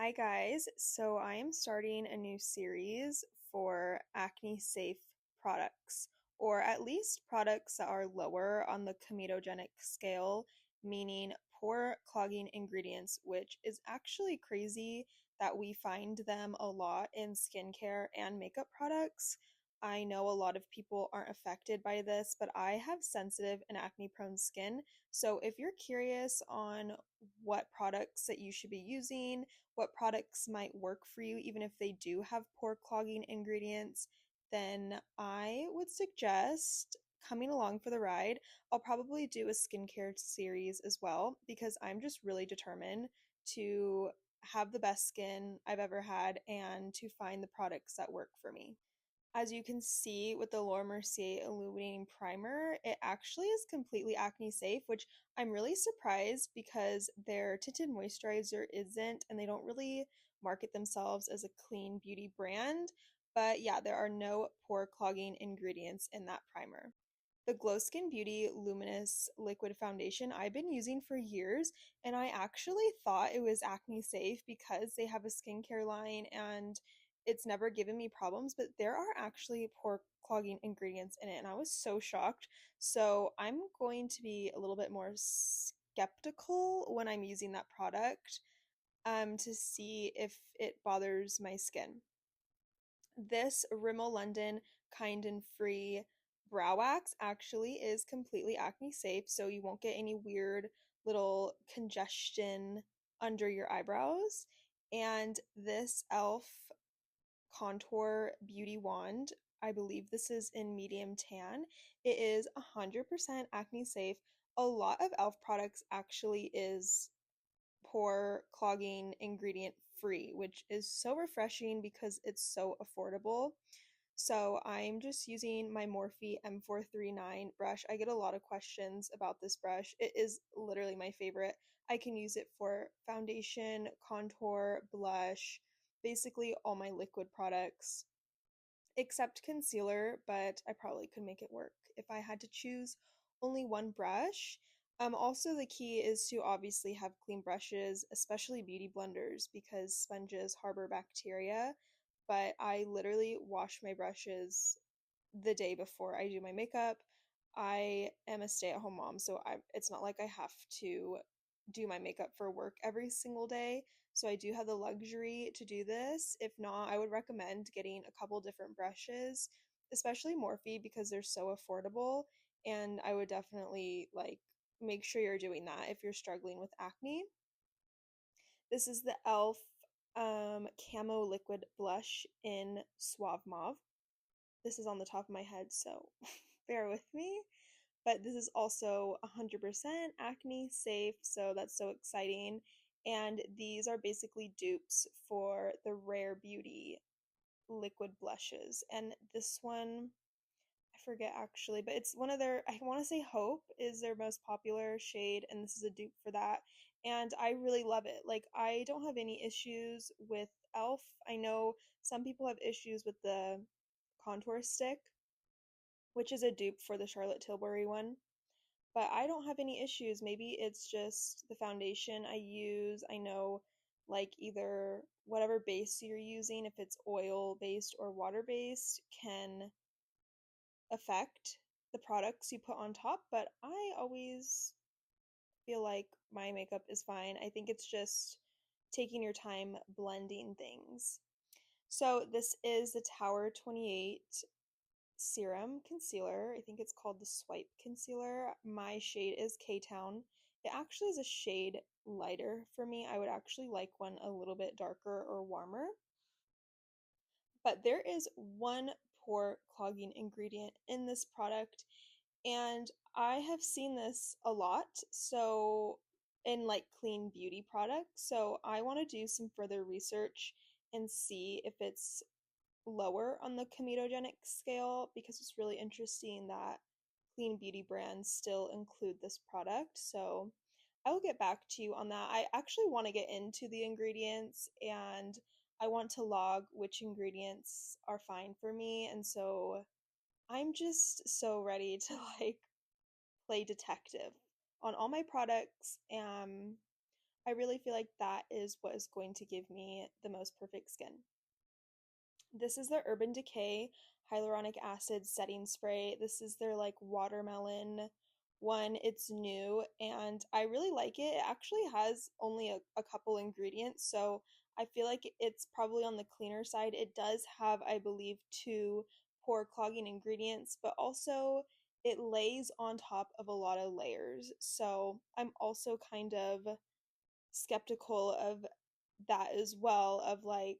Hi guys, so I am starting a new series for acne safe products, or at least products that are lower on the comedogenic scale, meaning pore clogging ingredients, which is actually crazy that we find them a lot in skincare and makeup products. I know a lot of people aren't affected by this, but I have sensitive and acne prone skin. So if you're curious on what products that you should be using, what products might work for you, even if they do have pore clogging ingredients, then I would suggest coming along for the ride. I'll probably do a skincare series as well because I'm just really determined to have the best skin I've ever had and to find the products that work for me. As you can see with the Laura Mercier Illuminating Primer, it actually is completely acne safe, which I'm really surprised because their tinted moisturizer isn't, and they don't really market themselves as a clean beauty brand. But yeah, there are no pore clogging ingredients in that primer. The Glow Skin Beauty Luminous Liquid Foundation I've been using for years, and I actually thought it was acne safe because they have a skincare line and it's never given me problems, but there are actually pore clogging ingredients in it, and I was so shocked. So I'm going to be a little bit more skeptical when I'm using that product to see if it bothers my skin. This Rimmel London Kind and Free brow wax actually is completely acne safe, so you won't get any weird little congestion under your eyebrows. And this e.l.f. Contour Beauty Wand, I believe this is in medium tan. It is 100% acne safe. A lot of e.l.f. products actually is pore clogging ingredient free, which is so refreshing because it's so affordable. So I'm just using my Morphe M439 brush. I get a lot of questions about this brush. It is literally my favorite. I can use it for foundation, contour, blush, basically all my liquid products except concealer, but I probably could make it work if I had to choose only one brush. Also, the key is to obviously have clean brushes, especially beauty blenders, because sponges harbor bacteria. But I literally wash my brushes the day before I do my makeup. I am a stay-at-home mom, so it's not like I have to do my makeup for work every single day. So I do have the luxury to do this. If not, I would recommend getting a couple different brushes, especially Morphe because they're so affordable. And I would definitely like make sure you're doing that if you're struggling with acne. This is the e.l.f. Camo Liquid Blush in Suave Mauve. This is on the top of my head, so bear with me. But this is also 100% acne safe, so that's so exciting. And these are basically dupes for the Rare Beauty liquid blushes. And this one, I forget actually, but it's one of their, I want to say Hope is their most popular shade, and this is a dupe for that. And I really love it. Like, I don't have any issues with e.l.f. I know some people have issues with the contour stick, which is a dupe for the Charlotte Tilbury one. But I don't have any issues. Maybe it's just the foundation I use. I know, like, either whatever base you're using, if it's oil based or water based, can affect the products you put on top. But I always feel like my makeup is fine. I think it's just taking your time blending things. So, this is the Tower 28 Serum Concealer. I think it's called the Swipe Concealer. My shade is KTOWN. It actually is a shade lighter for me. I would actually like one a little bit darker or warmer. But there is one pore clogging ingredient in this product, and I have seen this a lot. So, in like clean beauty products. So, I want to do some further research and see if it's lower on the comedogenic scale because it's really interesting that clean beauty brands still include this product. So I will get back to you on that. I actually want to get into the ingredients and I want to log which ingredients are fine for me. And so I'm just so ready to like play detective on all my products. I really feel like that is what is going to give me the most perfect skin. This is the Urban Decay Hyaluronic Acid Setting Spray. This is their like watermelon one. It's new and I really like it. It actually has only a couple ingredients, so I feel like it's probably on the cleaner side. It does have, I believe, two pore clogging ingredients, but also it lays on top of a lot of layers. So I'm also kind of skeptical of that as well, of like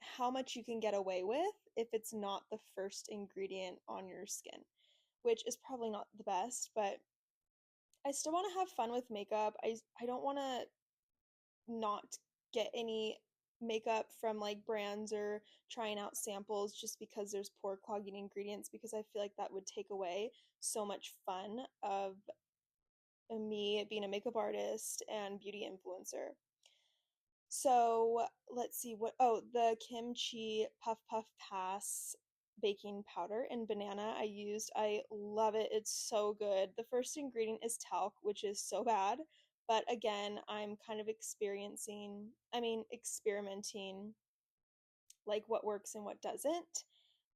how much you can get away with if it's not the first ingredient on your skin, which is probably not the best, but I still want to have fun with makeup. I don't want to not get any makeup from like brands or trying out samples just because there's pore clogging ingredients, because I feel like that would take away so much fun of me being a makeup artist and beauty influencer. So let's see what, oh, the Kimchi Puff Puff Pass baking powder and banana I used. I love it. It's so good. The first ingredient is talc, which is so bad. But again, I'm kind of experimenting like what works and what doesn't.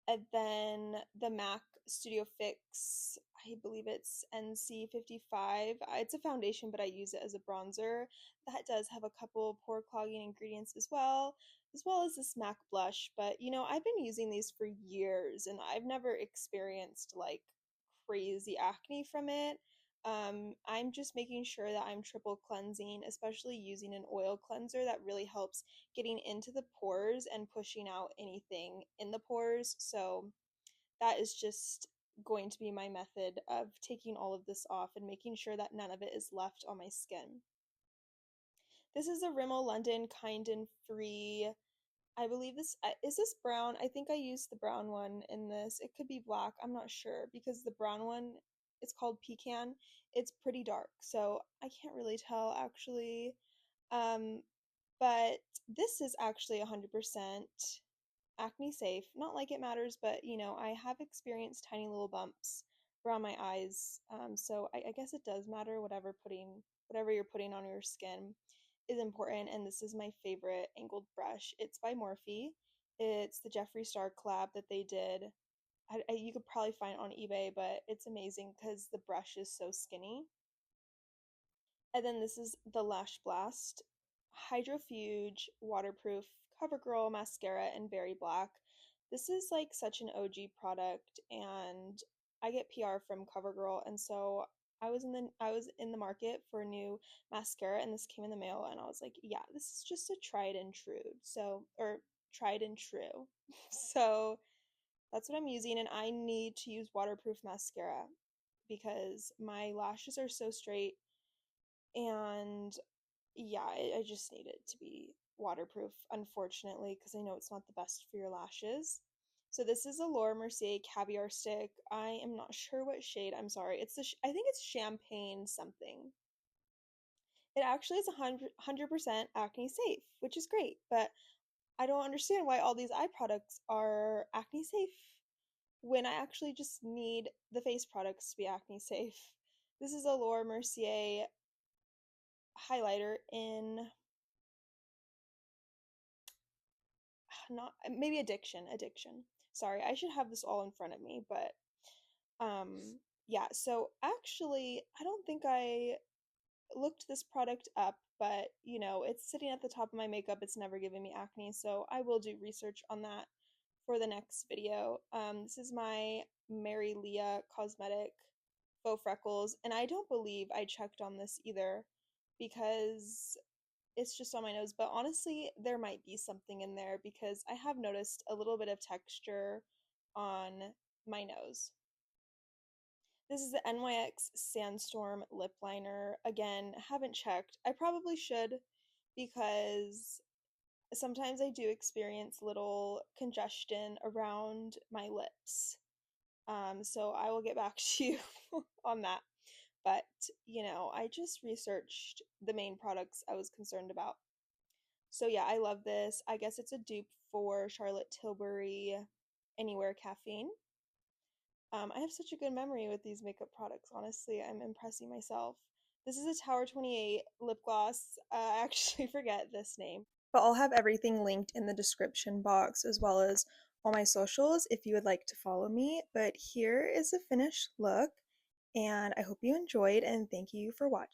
And then the MAC Studio Fix, I believe it's NC55. It's a foundation, but I use it as a bronzer. That does have a couple pore clogging ingredients as well as this MAC blush. But you know, I've been using these for years and I've never experienced like crazy acne from it. I'm just making sure that I'm triple cleansing, especially using an oil cleanser that really helps getting into the pores and pushing out anything in the pores. So that is just going to be my method of taking all of this off and making sure that none of it is left on my skin. This is a Rimmel London Kind and Free. I believe this is this brown. I think I used the brown one in this. It could be black. I'm not sure because the brown one, it's called Pecan. It's pretty dark, so I can't really tell actually. Um, but this is actually 100% acne safe. Not like it matters, but you know, I have experienced tiny little bumps around my eyes. So I guess it does matter. Whatever you're putting on your skin is important. And this is my favorite angled brush. It's by Morphe. It's the Jeffree Star collab that they did. You could probably find it on eBay, but it's amazing because the brush is so skinny. And then this is the Lash Blast Hydrofuge Waterproof CoverGirl Mascara in Berry Black. This is like such an OG product, and I get PR from CoverGirl, and so I was in the market for a new mascara, and this came in the mail, and I was like, yeah, this is just a tried and true. So, or tried and true. So that's what I'm using, and I need to use waterproof mascara because my lashes are so straight, and yeah, I just need it to be waterproof, unfortunately, because I know it's not the best for your lashes. So this is a Laura Mercier Caviar Stick. I am not sure what shade. I'm sorry. I think it's champagne something. It actually is 100% acne safe, which is great, but I don't understand why all these eye products are acne safe when I actually just need the face products to be acne safe. This is a Laura Mercier highlighter in not maybe addiction. Sorry, I should have this all in front of me, but yeah, so actually I don't think I looked this product up, but you know, it's sitting at the top of my makeup. It's never given me acne, so I will do research on that for the next video. This is my Marylia cosmetic faux freckles, and I don't believe I checked on this either because it's just on my nose, but honestly, there might be something in there because I have noticed a little bit of texture on my nose. This is the NYX Sandstorm lip liner. Again, haven't checked. I probably should because sometimes I do experience little congestion around my lips. So I will get back to you on that. But, you know, I just researched the main products I was concerned about. So yeah, I love this. I guess it's a dupe for Charlotte Tilbury Anywhere Caffeine. I have such a good memory with these makeup products, honestly. I'm impressing myself. This is a Tower 28 lip gloss. I actually forget this name. But I'll have everything linked in the description box as well as all my socials if you would like to follow me. But here is the finished look, and I hope you enjoyed and thank you for watching.